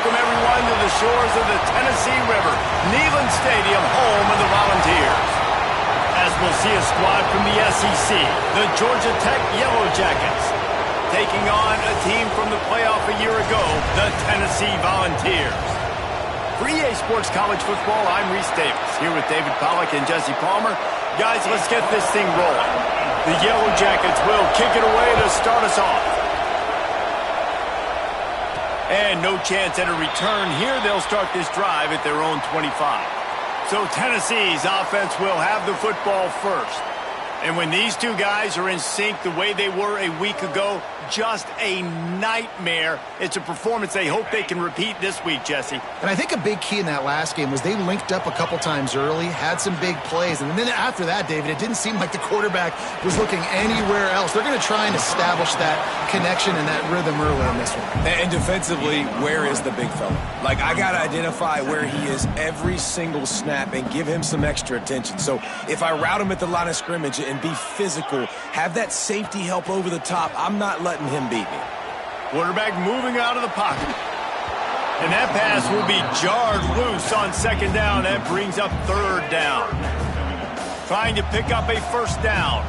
welcome everyone to the shores of the Tennessee River, Neyland Stadium, home of the Volunteers. As we'll see a squad from the SEC, the Georgia Tech Yellow Jackets, taking on a team from the playoff a year ago, the Tennessee Volunteers. For EA Sports College Football, I'm Reese Davis, here with David Pollack and Jesse Palmer. Guys, let's get this thing rolling. The Yellow Jackets will kick it away to start us off. And no chance at a return here. They'll start this drive at their own 25. So Tennessee's offense will have the football first. And when these two guys are in sync the way they were a week ago, just a nightmare. It's a performance they hope they can repeat this week, Jesse. And I think a big key in that last game was they linked up a couple times early, had some big plays, and then after that, David, it didn't seem like the quarterback was looking anywhere else. They're going to try and establish that connection and that rhythm early in this one. And defensively, where is the big fella? Like, I got to identify where he is every single snap and give him some extra attention. So if I route him at the line of scrimmage and be physical, have that safety help over the top, I'm not letting him beat me. Quarterback moving out of the pocket. And that pass will be jarred loose on second down. That brings up third down. Trying to pick up a first down.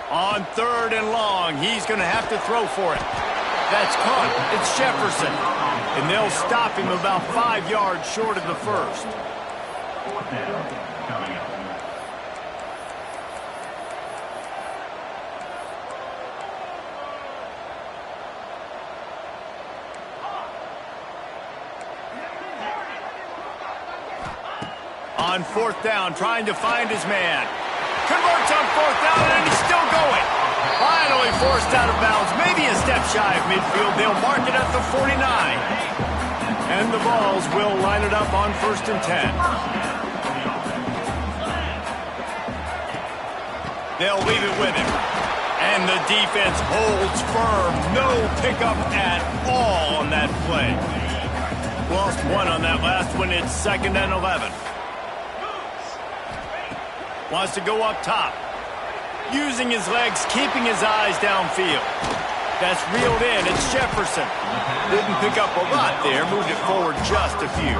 On third and long, he's going to have to throw for it. That's caught. It's Jefferson. And they'll stop him about 5 yards short of the first. On fourth down, trying to find his man. Converts on fourth down, and he's still going. Finally forced out of bounds, maybe a step shy of midfield. They'll mark it at the 49. And the Vols will line it up on 1st and 10. They'll leave it with him. And the defense holds firm. No pickup at all on that play. Lost one on that last one. It's 2nd and 11. Wants to go up top. Using his legs, keeping his eyes downfield. That's reeled in. It's Jefferson. Didn't pick up a lot there. Moved it forward just a few.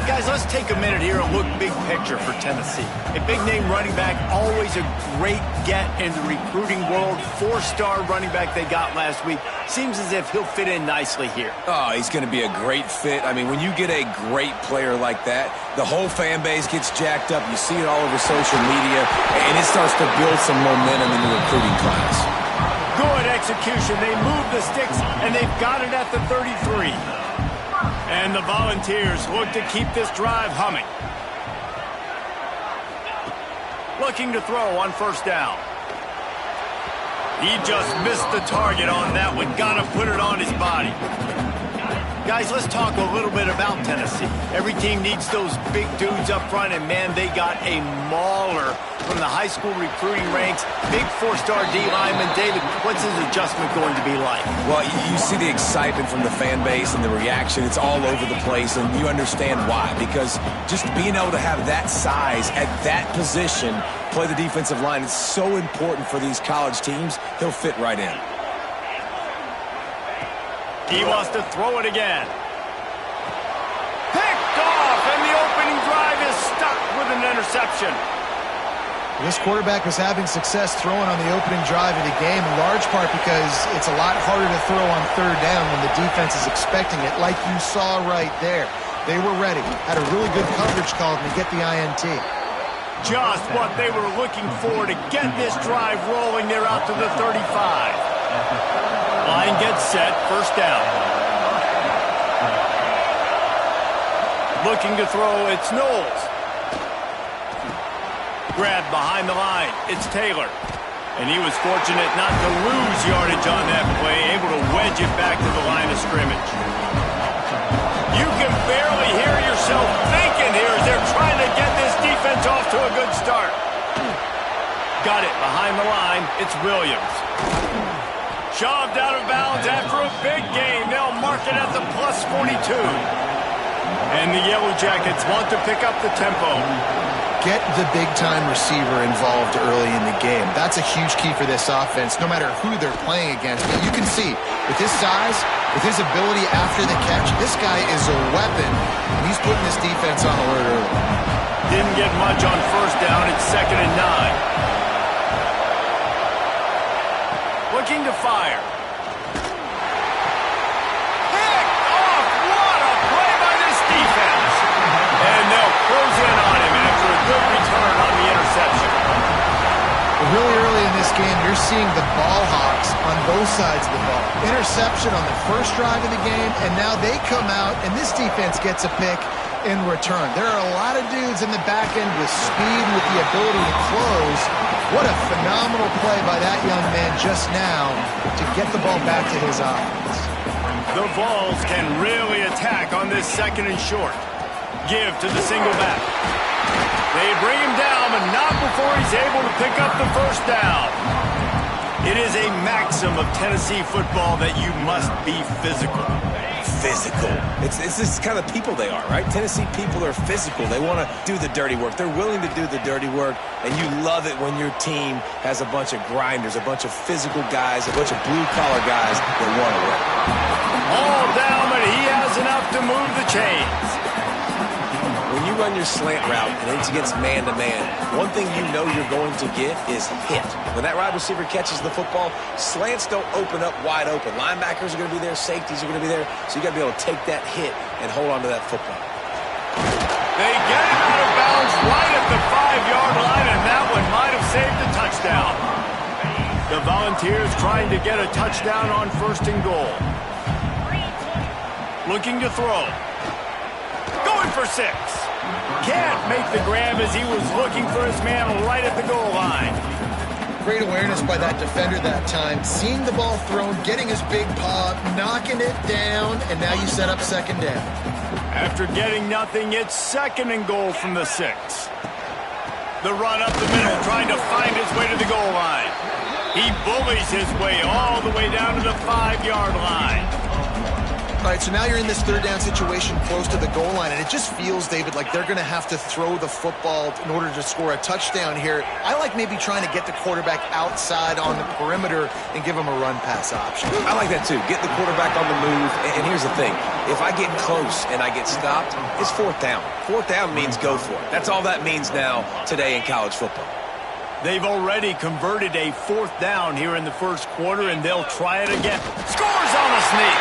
Guys, let's take a minute here and look big picture for Tennessee. A big-name running back, always a great get in the recruiting world. 4-star running back they got last week. Seems as if he'll fit in nicely here. Oh, he's going to be a great fit. I mean, when you get a great player like that, the whole fan base gets jacked up. You see it all over social media, and it starts to build some momentum in the recruiting class. Good execution. They move the sticks, and they've got it at the 33. And the Volunteers look to keep this drive humming. Looking to throw on first down. He just missed the target on that one. Got to put it on his body. Guys, let's talk a little bit about Tennessee. Every team needs those big dudes up front, and man, they got a mauler from the high school recruiting ranks. Big 4-star D lineman. David, what's his adjustment going to be like? Well, you see the excitement from the fan base and the reaction. It's all over the place, and you understand why. Because just being able to have that size at that position, play the defensive line, it's so important for these college teams. He'll fit right in. He wants to throw it again. Picked off, and the opening drive is stopped with an interception. This quarterback was having success throwing on the opening drive of the game, in large part because it's a lot harder to throw on third down when the defense is expecting it, like you saw right there. They were ready, had a really good coverage call to get the INT. Just what they were looking for to get this drive rolling. They're out to the 35. Line gets set, first down. Looking to throw, it's Knowles. Grabbed behind the line, it's Taylor. And he was fortunate not to lose yardage on that play, able to wedge it back to the line of scrimmage. You can barely hear yourself thinking here as they're trying to get this defense off to a good start. Got it behind the line, it's Williams. Shoved out of bounds after a big game. They'll mark it at the +42. And the Yellow Jackets want to pick up the tempo. Get the big-time receiver involved early in the game. That's a huge key for this offense, no matter who they're playing against. But you can see, with his size, with his ability after the catch, this guy is a weapon, and he's putting this defense on alert early. Didn't get much on first down. It's 2nd and 9. Looking to fire. Picked off. What a play by this defense. And they'll close in on him after a good return on the interception. Really early in this game, you're seeing the ball hawks on both sides of the ball. Interception on the first drive of the game, and now they come out, and this defense gets a pick in return. There are a lot of dudes in the back end with speed, with the ability to close. What a phenomenal play by that young man just now to get the ball back to his offense. The Vols can really attack on this 2nd and short. Give to the single back. They bring him down, but not before he's able to pick up the first down. It is a maxim of Tennessee football that you must be physical. Physical. It's this kind of people they are, right? Tennessee people are physical. They want to do the dirty work. They're willing to do the dirty work, and you love it when your team has a bunch of grinders, a bunch of physical guys, a bunch of blue-collar guys that want to work. All down, but he has enough to move the chains. When you run your slant route and it's against man-to-man, one thing you know you're going to get is hit. When that wide receiver catches the football, slants don't open up wide open. Linebackers are going to be there, safeties are going to be there, so you got to be able to take that hit and hold on to that football. They get him out of bounds right at the 5-yard line, and that one might have saved the touchdown. The Volunteers trying to get a touchdown on 1st and goal. Looking to throw. Going for 6. Can't make the grab as he was looking for his man right at the goal line. Great awareness by that defender that time. Seeing the ball thrown, getting his big paw, knocking it down, and now you set up 2nd down. After getting nothing, it's 2nd and goal from the 6. The run up the middle, trying to find his way to the goal line. He bullies his way all the way down to the 5-yard line. All right, so now you're in this 3rd down situation close to the goal line, and it just feels, David, like they're going to have to throw the football in order to score a touchdown here. I like maybe trying to get the quarterback outside on the perimeter and give him a run-pass option. I like that, too. Get the quarterback on the move. And here's the thing. If I get close and I get stopped, it's 4th down. 4th down means go for it. That's all that means now today in college football. They've already converted a 4th down here in the 1st quarter, and they'll try it again. Scores on the sneak.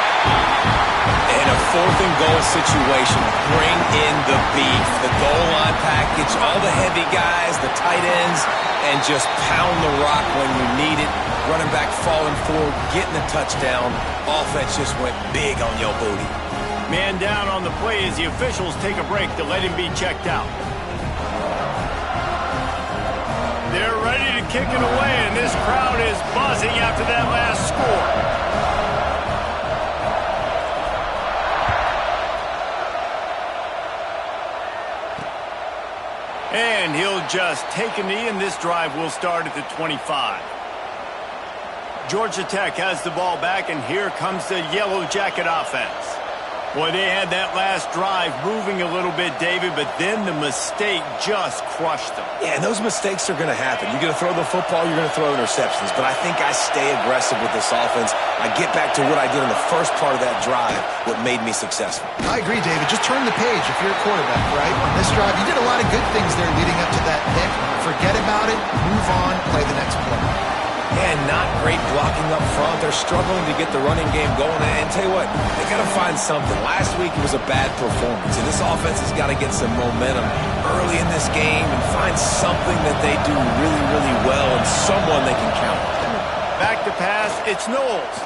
In a 4th and goal situation, bring in the beef, the goal line package, all the heavy guys, the tight ends, and just pound the rock when you need it. Running back falling forward, getting a touchdown. Offense just went big on your booty. Man down on the play as the officials take a break to let him be checked out. They're ready to kick it away, and this crowd is buzzing after that last score. And he'll just take a knee, and this drive will start at the 25. Georgia Tech has the ball back, and here comes the Yellow Jacket offense. Boy, they had that last drive moving a little bit, David, but then the mistake just crushed them. Yeah, and those mistakes are going to happen. You're going to throw the football, you're going to throw interceptions, but I think I stay aggressive with this offense. I get back to what I did in the first part of that drive, what made me successful. I agree, David. Just turn the page if you're a quarterback, right? On this drive, you did a lot of good things there leading up to that pick. Forget about it, move on, play the next play. And not great blocking up front. They're struggling to get the running game going. And tell you what, they got to find something. Last week it was a bad performance, and this offense has got to get some momentum early in this game and find something that they do really, really well and someone they can count on. Back to pass, it's Knowles.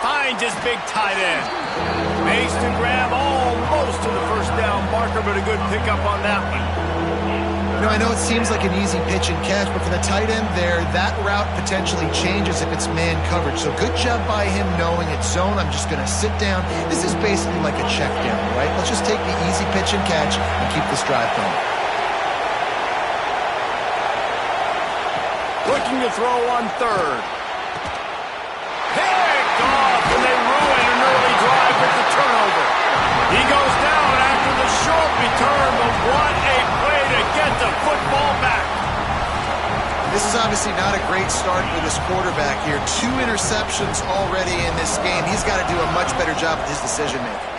Finds his big tight end. Makes the grab almost to the 1st down marker, but a good pickup on that one. You know, I know it seems like an easy pitch and catch, but for the tight end there, that route potentially changes if it's man coverage. So good job by him knowing it's zone. I'm just going to sit down. This is basically like a check down, right? Let's just take the easy pitch and catch and keep this drive going. Looking to throw on 3rd. Picked off, and they ruin an early drive with the turnover. He goes down after the short return, but what a play is obviously not a great start for this quarterback here. 2 interceptions already in this game. He's got to do a much better job with his decision-making.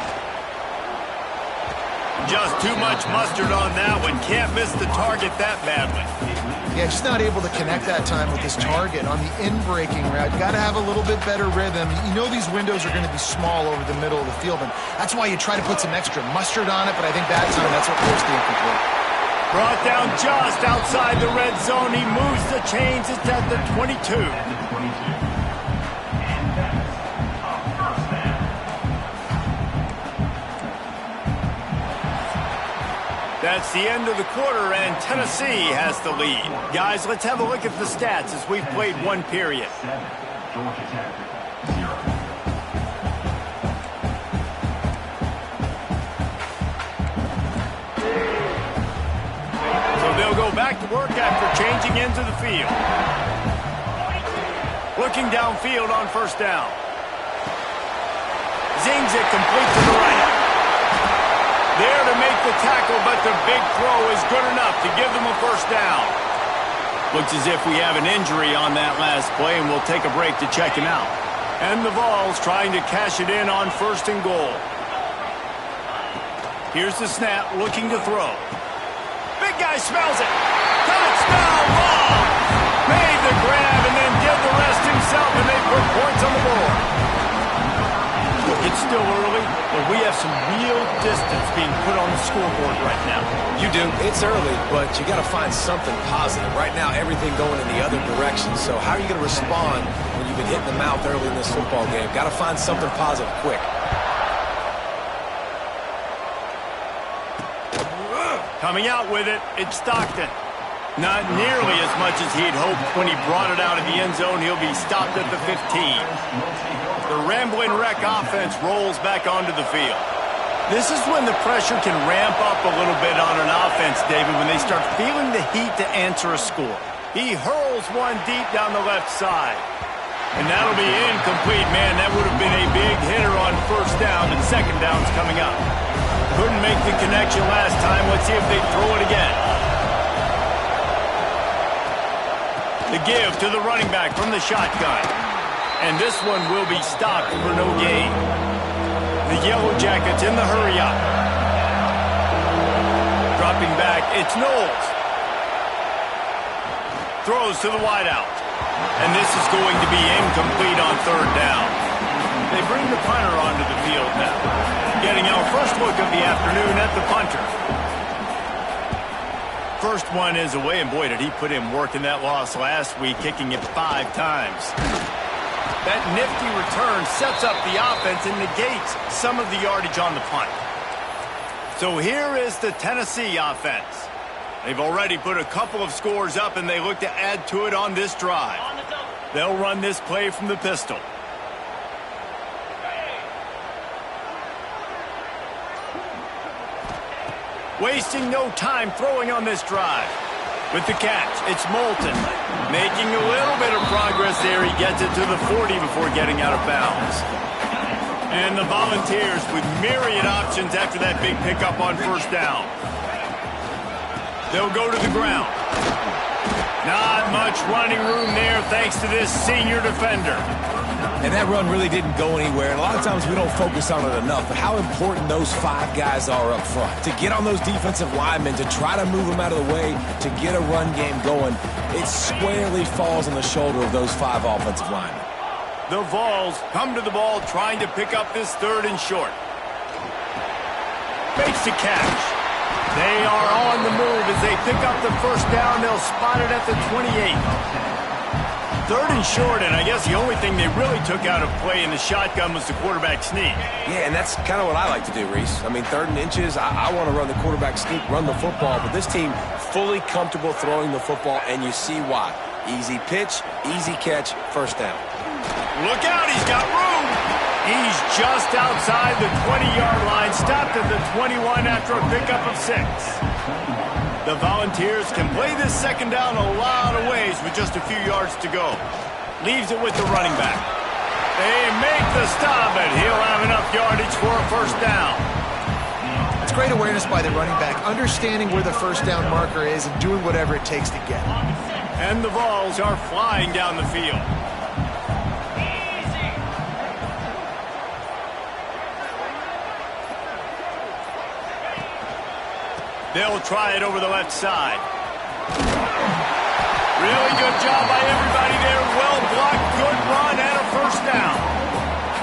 Just too much mustard on that one. Can't miss the target that badly. Yeah, just not able to connect that time with his target on the in-breaking route. Got to have a little bit better rhythm. You know these windows are going to be small over the middle of the field, and that's why you try to put some extra mustard on it, but I think that time that's what forced the incomplete. Brought down just outside the red zone. He moves the chains. It's at the 22. That's the end of the quarter, and Tennessee has the lead. Guys, let's have a look at the stats as we've played 1 period. So they'll go back to work after changing into the field. Looking downfield on first down. Zings it complete to the right. There to make the tackle, but the big throw is good enough to give them a first down. Looks as if we have an injury on that last play, and we'll take a break to check him out. And the Vols trying to cash it in on 1st and goal. Here's the snap, looking to throw. Big guy smells it. Doesn't smell wrong. Made the grab and then did the rest himself, and they put points on the board. It's still early, but we have some real distance being put on the scoreboard right now. You do. It's early, but you got to find something positive. Right now, everything going in the other direction. So how are you going to respond when you've been hitting the mouth early in this football game? Got to find something positive quick. Coming out with it, it's Stockton. Not nearly as much as he'd hoped when he brought it out of the end zone. He'll be stopped at the 15. The Rambling Wreck offense rolls back onto the field. This is when the pressure can ramp up a little bit on an offense, David, when they start feeling the heat to answer a score. He hurls one deep down the left side. And that'll be incomplete. Man, that would have been a big hitter on first down, but second down's coming up. Couldn't make the connection last time. Let's see if they throw it again. The give to the running back from the shotgun. And this one will be stopped for no gain. The Yellow Jackets in the hurry-up. Dropping back, it's Knowles. Throws to the wideout. And this is going to be incomplete on 3rd down. They bring the punter onto the field now. Getting our first look of the afternoon at the punter. First one is away, and boy, did he put in work in that loss last week, kicking it 5 times. That nifty return sets up the offense and negates some of the yardage on the punt. So here is the Tennessee offense. They've already put a couple of scores up, and they look to add to it on this drive. They'll run this play from the pistol. Wasting no time throwing on this drive. With the catch, it's Moulton. Making a little bit of progress there. He gets it to the 40 before getting out of bounds. And the Volunteers with myriad options after that big pickup on first down. They'll go to the ground. Not much running room there thanks to this senior defender. And that run really didn't go anywhere. And a lot of times we don't focus on it enough. But how important those 5 guys are up front. To get on those defensive linemen, to try to move them out of the way, to get a run game going, it squarely falls on the shoulder of those 5 offensive linemen. The Vols come to the ball trying to pick up this 3rd and short. Fakes the catch. They are on the move as they pick up the first down. They'll spot it at the 28. 3rd and short, and I guess the only thing they really took out of play in the shotgun was the quarterback sneak. Yeah, and that's kind of what I like to do, Reese. I mean, 3rd and inches, I want to run the quarterback sneak, run the football, but this team fully comfortable throwing the football, and you see why. Easy pitch, easy catch, first down. Look out, he's got room. He's just outside the 20-yard line, stopped at the 21 after a pickup of 6. The Volunteers can play this second down a lot of ways with just a few yards to go. Leaves it with the running back. They make the stop, and he'll have enough yardage for a first down. It's great awareness by the running back, understanding where the first down marker is and doing whatever it takes to get it. And the Vols are flying down the field. They'll try it over the left side. Really good job by everybody there. Well blocked, good run, and a first down.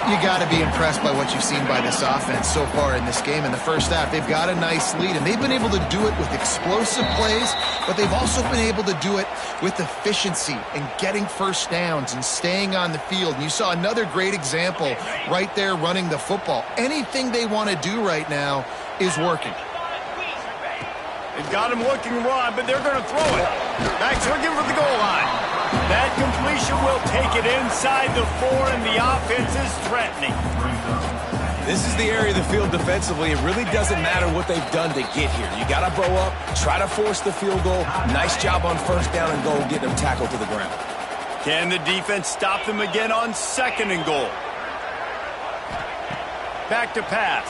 You got to be impressed by what you've seen by this offense so far in this game. In the first half, they've got a nice lead, and they've been able to do it with explosive plays, but they've also been able to do it with efficiency and getting first downs and staying on the field. And you saw another great example right there running the football. Anything they want to do right now is working. They've got him looking run, but they're going to throw it. Back looking for the goal line. That completion will take it inside the 4, and the offense is threatening. This is the area of the field defensively. It really doesn't matter what they've done to get here. You got to bow up, try to force the field goal. Nice job on first down and goal, getting them tackled to the ground. Can the defense stop them again on 2nd and goal? Back to pass.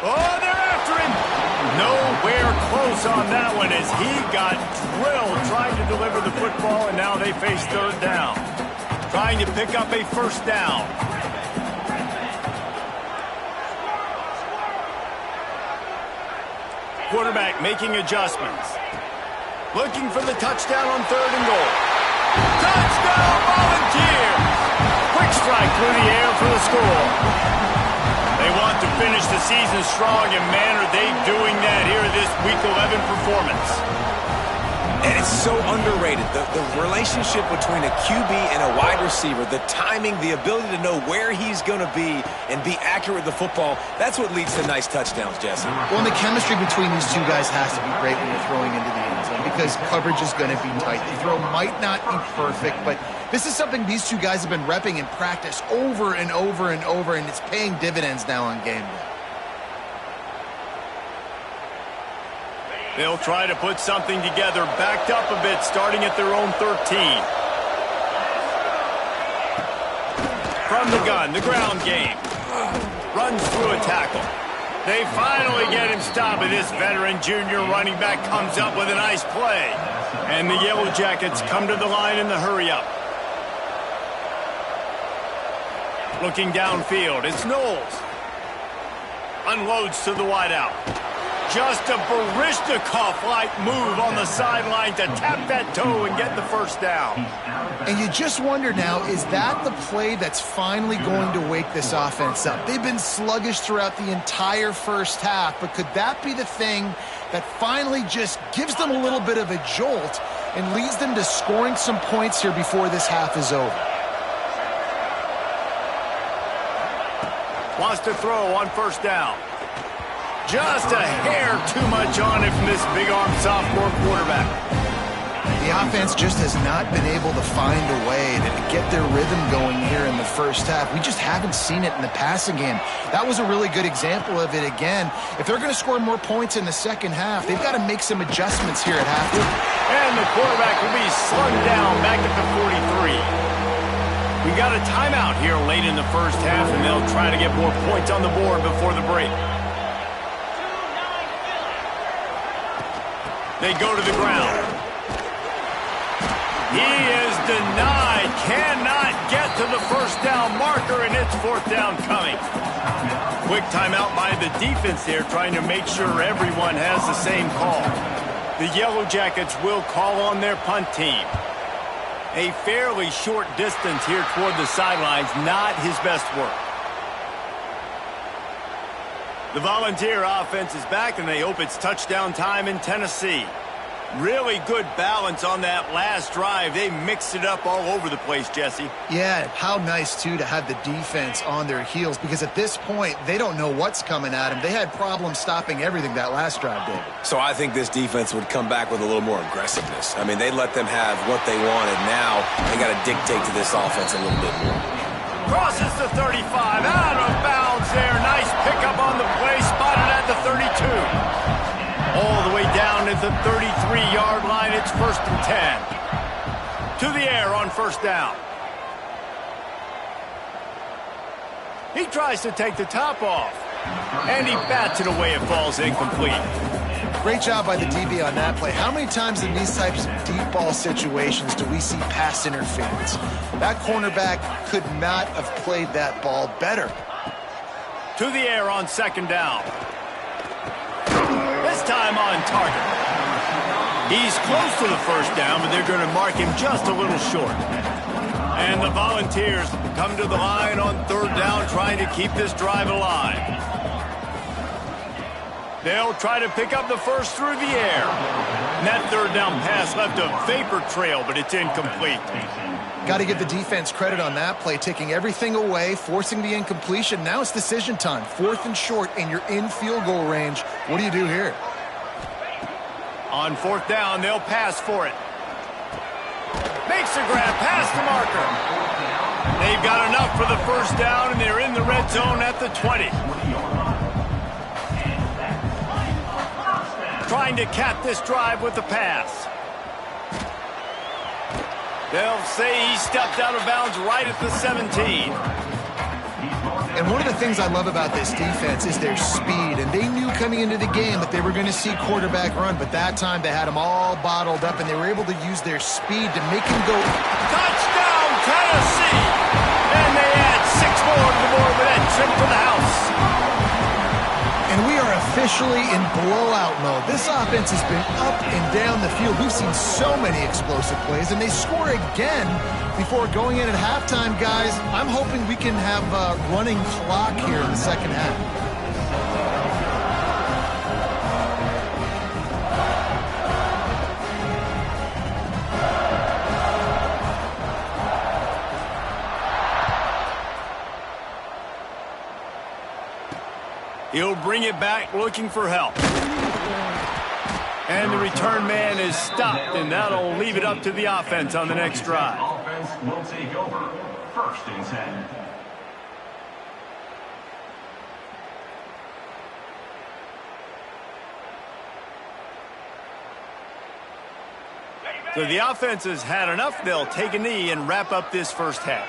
Oh, they're after him. Nowhere close on that one as he got drilled trying to deliver the football, and now they face 3rd down. Trying to pick up a first down. Quarterback making adjustments. Looking for the touchdown on 3rd and goal. Touchdown, Volunteers! Quick strike through the air for the score. They want to finish the season strong, and man, are they doing that here in this Week 11 performance. And it's so underrated. The relationship between a QB and a wide receiver, the timing, the ability to know where he's going to be and be accurate with the football, that's what leads to nice touchdowns, Jesse. Well, and the chemistry between these two guys has to be great when you're throwing into the end zone because coverage is going to be tight. The throw might not be perfect, but this is something these two guys have been repping in practice over and over and over, and it's paying dividends now on game day. They'll try to put something together, backed up a bit, starting at their own 13. From the gun, the ground game. Runs through a tackle. They finally get him stopped, and this veteran junior running back comes up with a nice play. And the Yellow Jackets come to the line in the hurry-up. Looking downfield, it's Knowles. Unloads to the wideout. Just a Baryshnikov-like move on the sideline to tap that toe and get the first down. And you just wonder now, is that the play that's finally going to wake this offense up? They've been sluggish throughout the entire first half, but could that be the thing that finally just gives them a little bit of a jolt and leads them to scoring some points here before this half is over? Wants to throw on first down. Just a hair too much on it from this big-arm sophomore quarterback. The offense just has not been able to find a way to get their rhythm going here in the first half. We just haven't seen it in the passing game. That was a really good example of it again. If they're going to score more points in the second half, they've got to make some adjustments here at halftime. And the quarterback will be slung down back at the 43. We got a timeout here late in the first half, and they'll try to get more points on the board before the break. They go to the ground. He is denied. Cannot get to the first down marker, and it's 4th down coming. Quick timeout by the defense there, trying to make sure everyone has the same call. The Yellow Jackets will call on their punt team. A fairly short distance here toward the sidelines, not his best work. The Volunteer offense is back, and they hope it's touchdown time in Tennessee. Really good balance on that last drive. They mixed it up all over the place, Jesse. Yeah, how nice, too, to have the defense on their heels, because at this point, they don't know what's coming at them. They had problems stopping everything that last drive, David. So I think this defense would come back with a little more aggressiveness. I mean, they let them have what they wanted. Now they got to dictate to this offense a little bit more. Crosses the 35, out of bounds there. Nice pickup on the play, spotted at the 32. All the way down at the 33-yard line. It's 1st and 10. To the air on first down. He tries to take the top off. And he bats it away. It falls incomplete. Great job by the DB on that play. How many times in these types of deep ball situations do we see pass interference? That cornerback could not have played that ball better. To the air on second down. This time on target. He's close to the first down, but they're going to mark him just a little short. And the Volunteers come to the line on third down, trying to keep this drive alive. They'll try to pick up the first through the air. And that third down pass left a vapor trail, but it's incomplete. Got to give the defense credit on that play, taking everything away, forcing the incompletion. Now it's decision time. 4th and short, and you're in field goal range. What do you do here? On 4th down, they'll pass for it. Makes the grab, past the marker. They've got enough for the first down, and they're in the red zone at the 20. Trying to cap this drive with the pass. They'll say he stepped out of bounds right at the 17. And one of the things I love about this defense is their speed. And they knew coming into the game that they were going to see quarterback run. But that time they had them all bottled up, and they were able to use their speed to make him go. Touchdown, Tennessee! And they add 6 more to the board with that trip to the house. And we are officially in blowout mode. This offense has been up and down the field. We've seen so many explosive plays, and they score again before going in at halftime, guys. I'm hoping we can have a running clock here in the second half. He'll bring it back looking for help. And the return man is stopped, and that'll leave it up to the offense on the next drive. Offense will take over. 1st and 10. So the offense has had enough. They'll take a knee and wrap up this first half.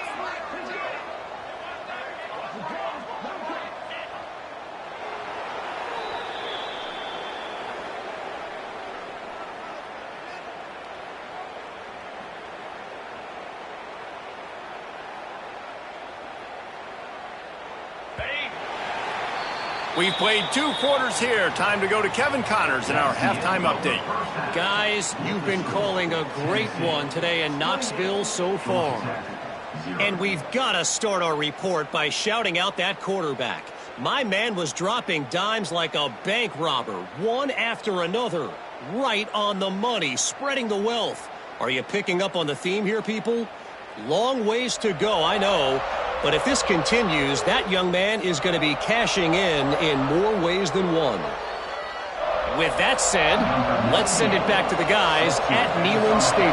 We've played 2 quarters here. Time to go to Kevin Connors in our halftime update. Guys, you've been calling a great one today in Knoxville so far. And we've got to start our report by shouting out that quarterback. My man was dropping dimes like a bank robber, one after another, right on the money, spreading the wealth. Are you picking up on the theme here, people? Long ways to go, I know. But if this continues, that young man is going to be cashing in more ways than one. With that said, let's send it back to the guys at Neyland Stadium.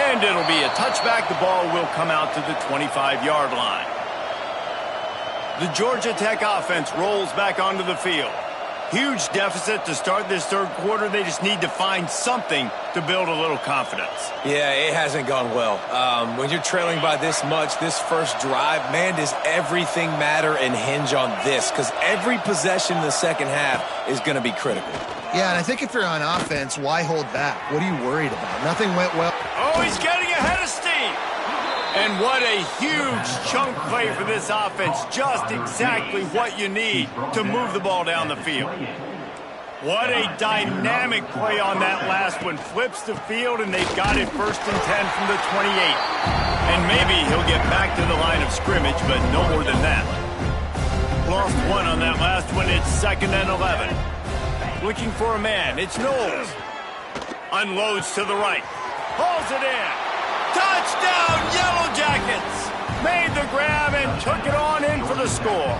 And it'll be a touchback. The ball will come out to the 25-yard line. The Georgia Tech offense rolls back onto the field. Huge deficit to start this third quarter. They just need to find something to build a little confidence. Yeah, it hasn't gone well. When you're trailing by this much, this first drive, man, does everything matter and hinge on this? Because every possession in the second half is going to be critical. Yeah, and I think if you're on offense, why hold back? What are you worried about? Nothing went well. Oh, he's getting ahead of steam. And what a huge chunk play for this offense. Just exactly what you need to move the ball down the field. What a dynamic play on that last one. Flips the field, and they've got it 1st and 10 from the 28. And maybe he'll get back to the line of scrimmage, but no more than that. Lost one on that last one. It's 2nd and 11. Looking for a man. It's Knowles. Unloads to the right. Hauls it in. Touchdown, Yellow Jackets! Made the grab and took it on in for the score.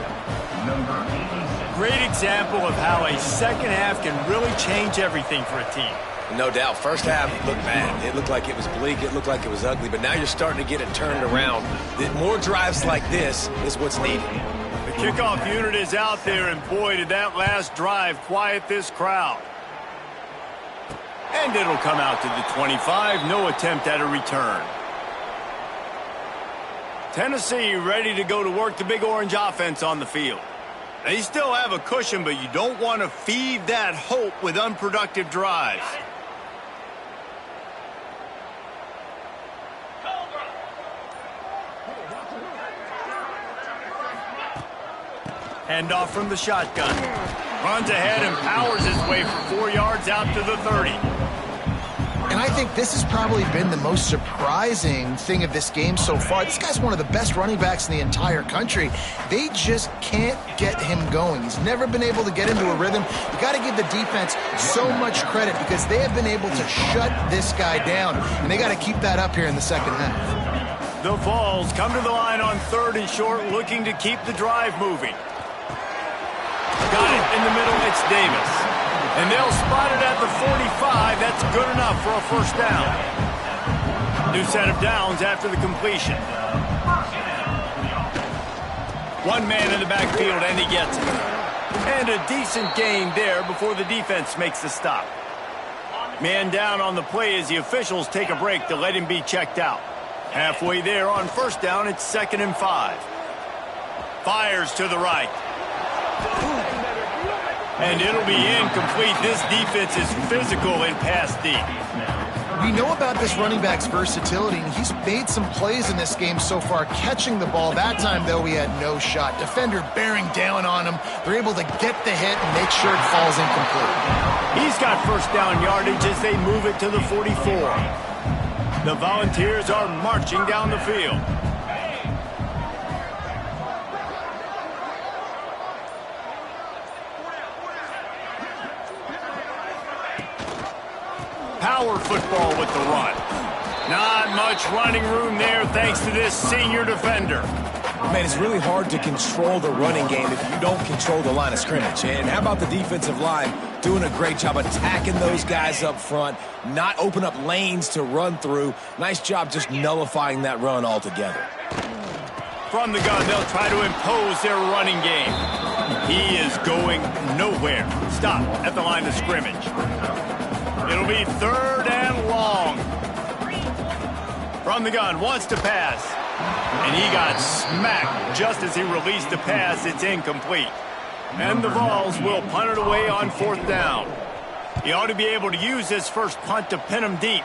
Great example of how a second half can really change everything for a team. No doubt. First half looked bad. It looked like it was bleak. It looked like it was ugly. But now you're starting to get it turned around. More drives like this is what's needed. The kickoff unit is out there, and boy, did that last drive quiet this crowd. And it'll come out to the 25. No attempt at a return. Tennessee ready to go to work the Big Orange offense on the field. They still have a cushion, but you don't want to feed that hope with unproductive drives. Hand off from the shotgun. Runs ahead and powers his way for 4 yards out to the 30. And I think this has probably been the most surprising thing of this game so far. This guy's one of the best running backs in the entire country. They just can't get him going. He's never been able to get into a rhythm. You got to give the defense so much credit because they have been able to shut this guy down, and they got to keep that up here in the second half. The Vols come to the line on 3rd and short, looking to keep the drive moving. Got it in the middle, it's Davis. And they'll spot it at the 45. That's good enough for a first down. New set of downs after the completion. One man in the backfield, and he gets it. And a decent gain there before the defense makes the stop. Man down on the play as the officials take a break to let him be checked out. Halfway there on first down, it's 2nd and 5. Fires to the right. And it'll be incomplete. This defense is physical and pass deep. We know about this running back's versatility, and he's made some plays in this game so far, catching the ball. That time, though, he had no shot. Defender bearing down on him. They're able to get the hit and make sure it falls incomplete. He's got first down yardage as they move it to the 44. The Volunteers are marching down the field. Power football with the run. Not much running room there thanks to this senior defender. Man, it's really hard to control the running game if you don't control the line of scrimmage. And how about the defensive line doing a great job attacking those guys up front, not open up lanes to run through. Nice job just nullifying that run altogether. From the gun, they'll try to impose their running game. He is going nowhere. Stop at the line of scrimmage. It'll be 3rd and long. From the gun, wants to pass. And he got smacked just as he released the pass. It's incomplete. And the Vols will punt it away on 4th down. He ought to be able to use this first punt to pin him deep.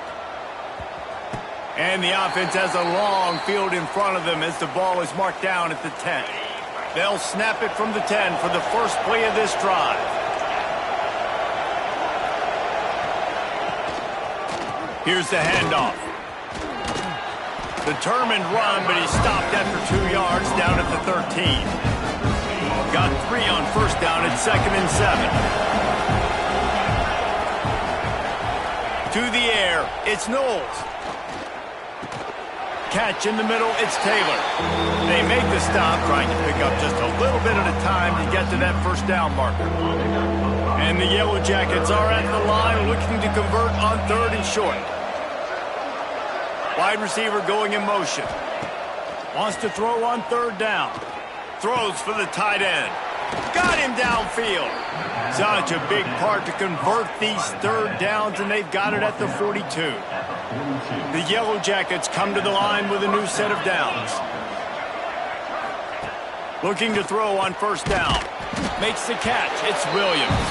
And the offense has a long field in front of them as the ball is marked down at the 10. They'll snap it from the 10 for the first play of this drive. Here's the handoff. Determined run, but he stopped after 2 yards down at the 13. Got 3 on first down at 2nd and 7. To the air, it's Knowles. Catch in the middle, it's Taylor. They make the stop, trying to pick up just a little bit at a time to get to that first down marker. And the Yellow Jackets are at the line looking to convert on 3rd and short. Wide receiver going in motion. Wants to throw on 3rd down. Throws for the tight end. Got him downfield. Such a big part to convert these 3rd downs, and they've got it at the 42. The Yellow Jackets come to the line with a new set of downs. Looking to throw on first down. Makes the catch. It's Williams.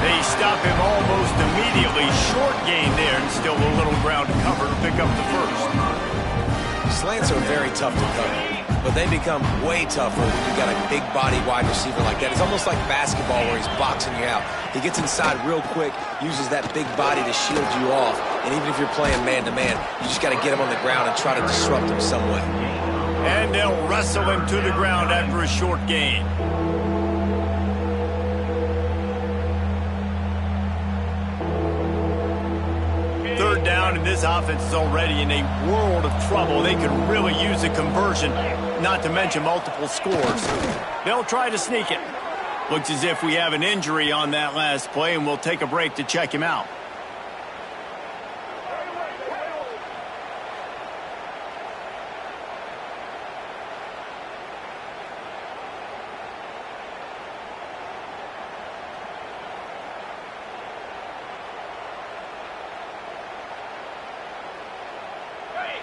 They stop him almost immediately. Short gain there and still a little ground to cover to pick up the first. Slants are very tough to cover, but they become way tougher when you've got a big body wide receiver like that. It's almost like basketball where he's boxing you out. He gets inside real quick, uses that big body to shield you off, and even if you're playing man-to-man, you just got to get him on the ground and try to disrupt him some way. And they'll wrestle him to the ground after a short gain. Third down, and this offense is already in a world of trouble. They could really use a conversion, not to mention multiple scores. They'll try to sneak it. Looks as if we have an injury on that last play, and we'll take a break to check him out.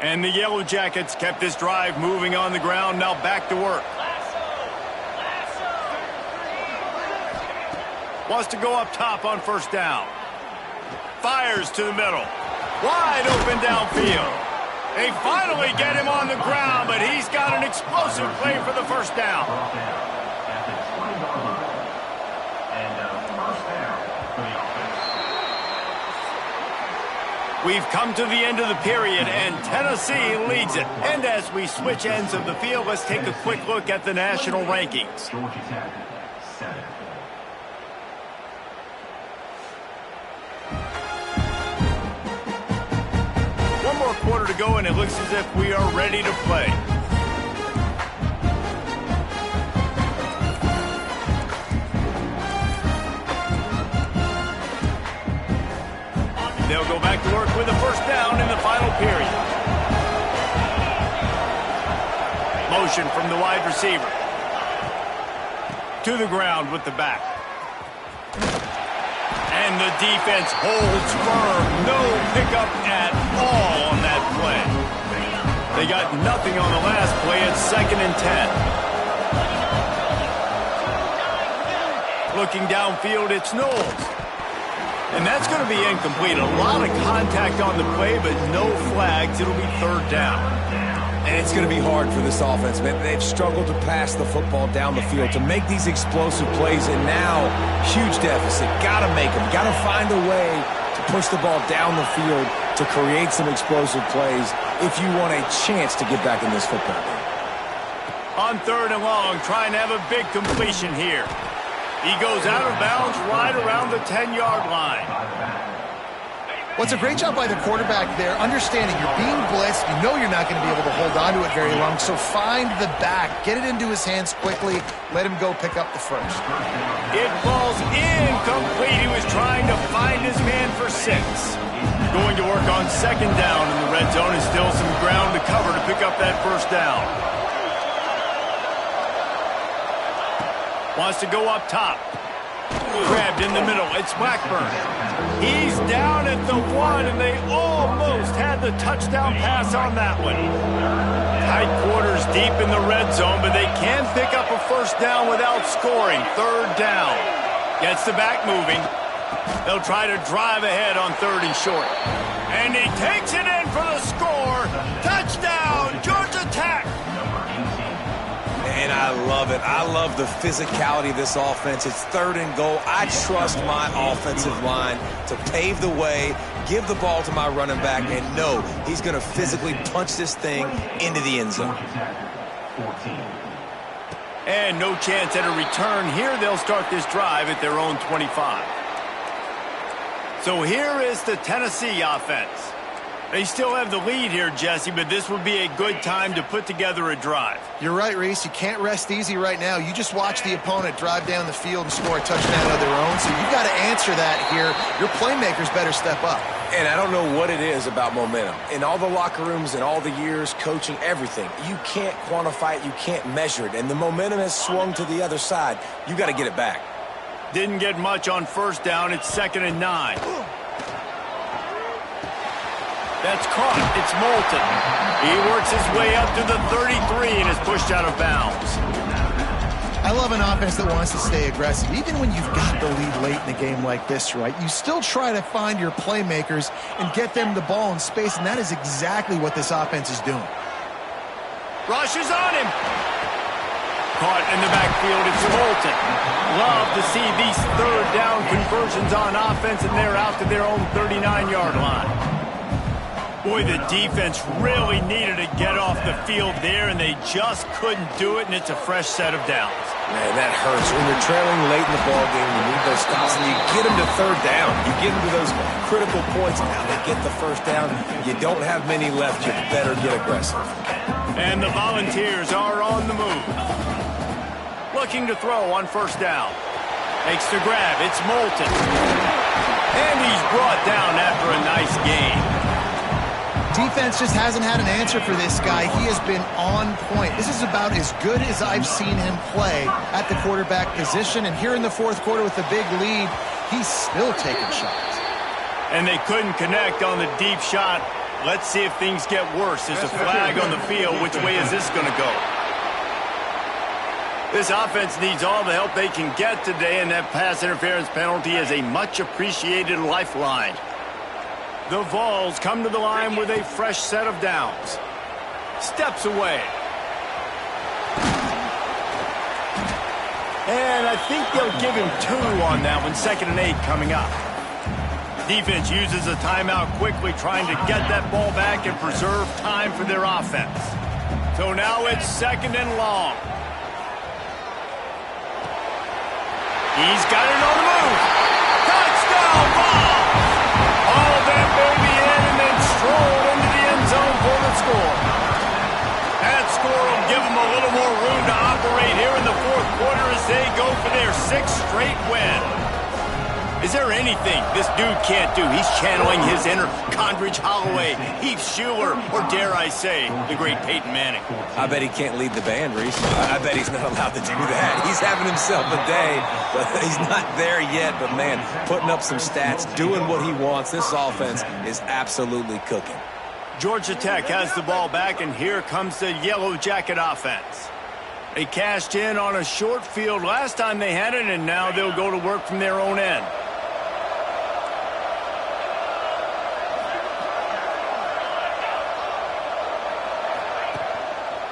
And the Yellow Jackets kept this drive moving on the ground. Now back to work. Wants to go up top on first down. Fires to the middle. Wide open downfield. They finally get him on the ground, but he's got an explosive play for the first down. We've come to the end of the period, and Tennessee leads it. And as we switch ends of the field, let's take a quick look at the national rankings. Georgia Tech, 7. One more quarter to go, and it looks as if we are ready to play. They'll go back to work with a first down in the final period. Motion from the wide receiver. To the ground with the back. And the defense holds firm. No pickup at all on that play. They got nothing on the last play. It's 2nd and 10. Looking downfield, it's Knowles. And that's going to be incomplete. A lot of contact on the play, but no flags. It'll be 3rd down. And it's going to be hard for this offense, man. They've struggled to pass the football down the field, to make these explosive plays, and now, huge deficit. Got to make them. Got to find a way to push the ball down the field to create some explosive plays if you want a chance to get back in this football game. On 3rd and long, trying to have a big completion here. He goes out of bounds right around the 10-yard line. Well, it's a great job by the quarterback there, understanding you're being blitzed. You know you're not going to be able to hold on to it very long, so find the back. Get it into his hands quickly. Let him go pick up the first. It falls incomplete. He was trying to find his man for 6. Going to work on 2nd down in the red zone, and still some ground to cover to pick up that first down. Wants to go up top. Grabbed in the middle. It's Blackburn. He's down at the 1, and they almost had the touchdown pass on that one. Tight quarters deep in the red zone, but they can pick up a first down without scoring. 3rd down. Gets the back moving. They'll try to drive ahead on 3rd and short. And he takes it in for the score. Touchdown, Georgia Tech. And I love it. I love the physicality of this offense. It's 3rd and goal. I trust my offensive line to pave the way, give the ball to my running back, and know he's going to physically punch this thing into the end zone. And no chance at a return here. They'll start this drive at their own 25. So here is the Tennessee offense. They still have the lead here, Jesse, but this would be a good time to put together a drive. You're right, Reese. You can't rest easy right now. You just watch the opponent drive down the field and score a touchdown of their own, so you've got to answer that here. Your playmakers better step up. And I don't know what it is about momentum. In all the locker rooms and all the years, coaching, everything, you can't quantify it, you can't measure it. And the momentum has swung to the other side. You got to get it back. Didn't get much on first down. It's 2nd and 9. That's caught. It's Moulton. He works his way up to the 33 and is pushed out of bounds. I love an offense that wants to stay aggressive. Even when you've got the lead late in a game like this, right, you still try to find your playmakers and get them the ball in space, and that is exactly what this offense is doing. Rush is on him. Caught in the backfield. It's Moulton. Love to see these 3rd down conversions on offense, and they're out to their own 39-yard line. Boy, the defense really needed to get off the field there, and they just couldn't do it, and it's a fresh set of downs. Man, that hurts. When you're trailing late in the ballgame, you need those stops, and you get them to 3rd down. You get them to those critical points, and now they get the first down. You don't have many left. You better get aggressive. And the Volunteers are on the move. Looking to throw on first down. Makes the grab. It's Moulton. And he's brought down after a nice gain. Defense just hasn't had an answer for this guy. He has been on point. This is about as good as I've seen him play at the quarterback position. And here in the 4th quarter with the big lead, he's still taking shots. And they couldn't connect on the deep shot. Let's see if things get worse. There's a flag on the field. Which way is this going to go? This offense needs all the help they can get today, and that pass interference penalty is a much-appreciated lifeline. The Vols come to the line with a fresh set of downs. Steps away. And I think they'll give him 2 on that one. 2nd and 8 coming up. Defense uses a timeout quickly, trying to get that ball back and preserve time for their offense. So now it's 2nd and long. He's got it on the move. Touchdown ball! All that baby in and then stroll into the end zone for the score. That score will give them a little more room to operate here in the 4th quarter as they go for their 6th straight win. Is there anything this dude can't do? He's channeling his inner Condridge Holloway, Heath Schuler, or dare I say, the great Peyton Manning. I bet he can't lead the band, Reese. I bet he's not allowed to do that. He's having himself a day, but he's not there yet. But, man, putting up some stats, doing what he wants. This offense is absolutely cooking. Georgia Tech has the ball back, and here comes the Yellow Jacket offense. They cashed in on a short field last time they had it, and now they'll go to work from their own end.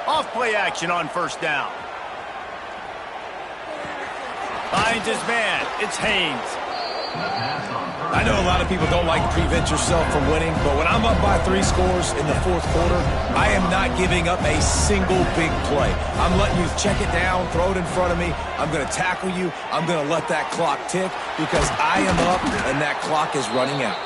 Off-play action on 1st down. Finds his man. It's Haynes. I know a lot of people don't like to prevent yourself from winning, but when I'm up by 3 scores in the 4th quarter, I am not giving up a single big play. I'm letting you check it down, throw it in front of me. I'm going to tackle you. I'm going to let that clock tick because I am up and that clock is running out.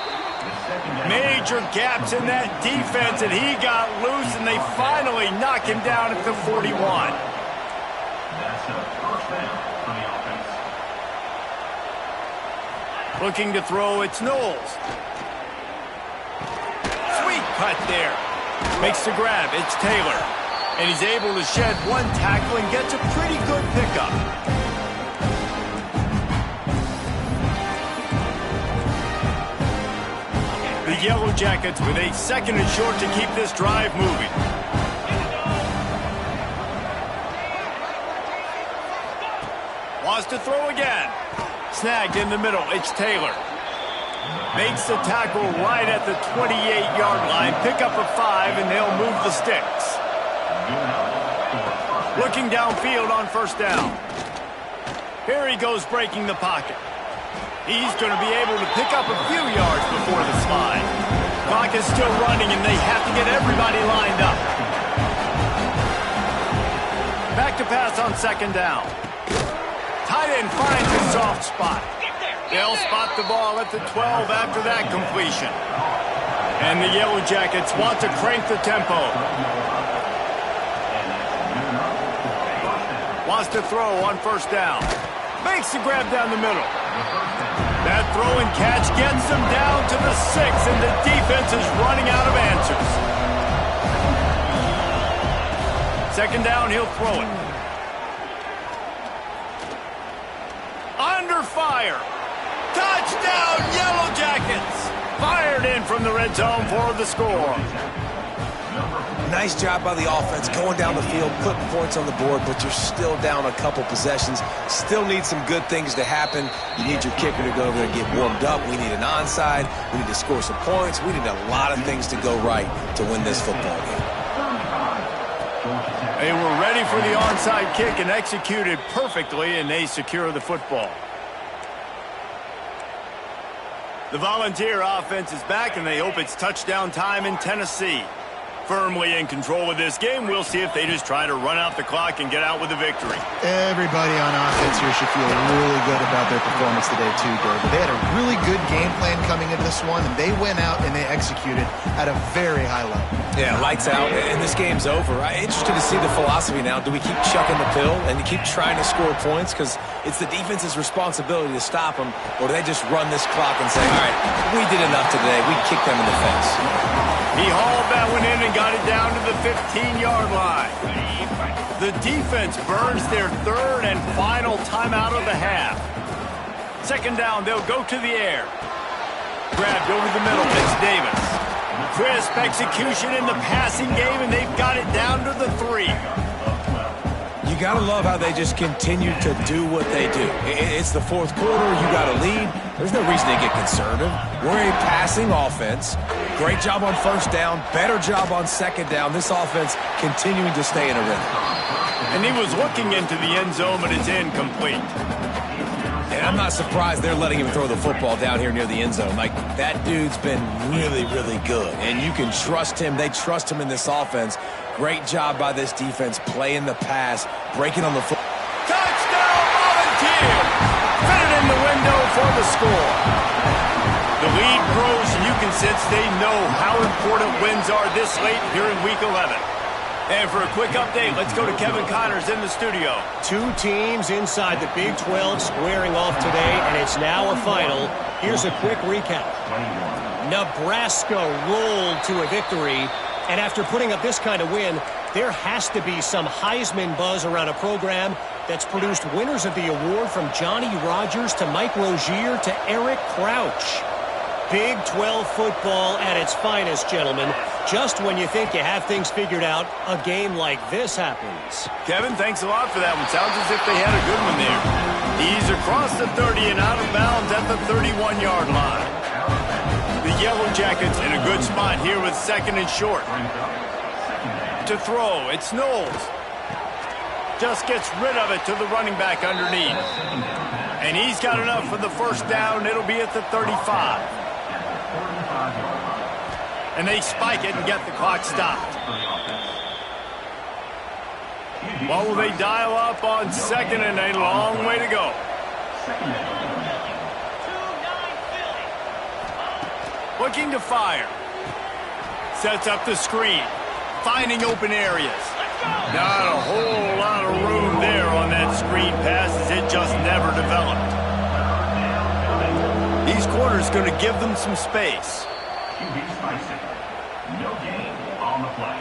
Major gaps in that defense, and he got loose, and they finally knock him down at the 41. That's a 1st down for the offense. Looking to throw, it's Knowles. Sweet cut there. Makes the grab, it's Taylor. And he's able to shed 1 tackle and gets a pretty good pickup. The Yellow Jackets with a 2nd and short to keep this drive moving. Wants to throw again. Snagged in the middle. It's Taylor. Makes the tackle right at the 28-yard line. Pick up a 5, and they'll move the sticks. Looking downfield on 1st down. Here he goes breaking the pocket. He's going to be able to pick up a few yards before the slide. Clock is still running, and they have to get everybody lined up. Back to pass on 2nd down. Tight end finds a soft spot. They'll spot the ball at the 12 after that completion. And the Yellow Jackets want to crank the tempo. Wants to throw on 1st down. Makes the grab down the middle. That throw and catch gets them down to the 6, and the defense is running out of answers. 2nd down, he'll throw it. Under fire. Touchdown, Yellow Jackets! Fired in from the red zone for the score. Nice job by the offense going down the field, putting points on the board, but you're still down a couple possessions. Still need some good things to happen. You need your kicker to go over there and get warmed up. We need an onside. We need to score some points. We need a lot of things to go right to win this football game. They were ready for the onside kick and executed perfectly, and they secure the football. The Volunteer offense is back, and they hope it's touchdown time in Tennessee. Firmly in control of this game. We'll see if they just try to run out the clock and get out with a victory. Everybody on offense here should feel really good about their performance today, too, David. They had a really good game plan coming into this one, and they went out and they executed at a very high level. Yeah, lights out, and this game's over. I'm interested to see the philosophy now. Do we keep chucking the pill and keep trying to score points because it's the defense's responsibility to stop them, or do they just run this clock and say, all right, we did enough today. We kicked them in the face. He hauled that one in and got it down to the 15-yard line. The defense burns their 3rd and final timeout of the half. 2nd down, they'll go to the air. Grabbed over the middle, it's Davis. Crisp execution in the passing game, and they've got it down to the 3. You got to love how they just continue to do what they do. It's the fourth quarter. You got a lead. There's no reason to get conservative. We're a passing offense. Great job on first down. Better job on second down. This offense continuing to stay in a rhythm. And he was looking into the end zone, but it's incomplete. And I'm not surprised they're letting him throw the football down here near the end zone. Like, that dude's been really, really good. And you can trust him. They trust him in this offense. Great job by this defense playing the pass, breaking on the foot. Touchdown, Volunteers! Fit it in the window for the score. The lead grows, and you can sense they know how important wins are this late here in Week 11. And for a quick update, let's go to Kevin Connors in the studio. 2 teams inside the Big 12 squaring off today, and it's now a final. Here's a quick recap. Nebraska rolled to a victory, and after putting up this kind of win, there has to be some Heisman buzz around a program that's produced winners of the award from Johnny Rodgers to Mike Rozier to Eric Crouch. Big 12 football at its finest, gentlemen. Just when you think you have things figured out, a game like this happens. Kevin, thanks a lot for that one. Sounds as if they had a good one there. He's across the 30 and out of bounds at the 31-yard line. The Yellow Jackets in a good spot here with second and short. To throw, it's Knowles. Just gets rid of it to the running back underneath. And he's got enough for the first down. It'll be at the 35. And they spike it and get the clock stopped. What will they dial up on second and a long way to go? Looking to fire. Sets up the screen. Finding open areas. Not a whole lot of room there on that screen pass as it just never developed. These corners going to give them some space. QB spicy. No gain on the play.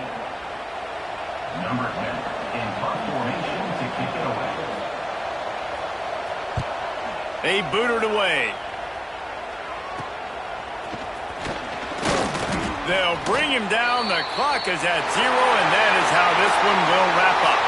Number 10 in punt formation to kick it away. They booted away. They'll bring him down. The clock is at 0, and that is how this one will wrap up.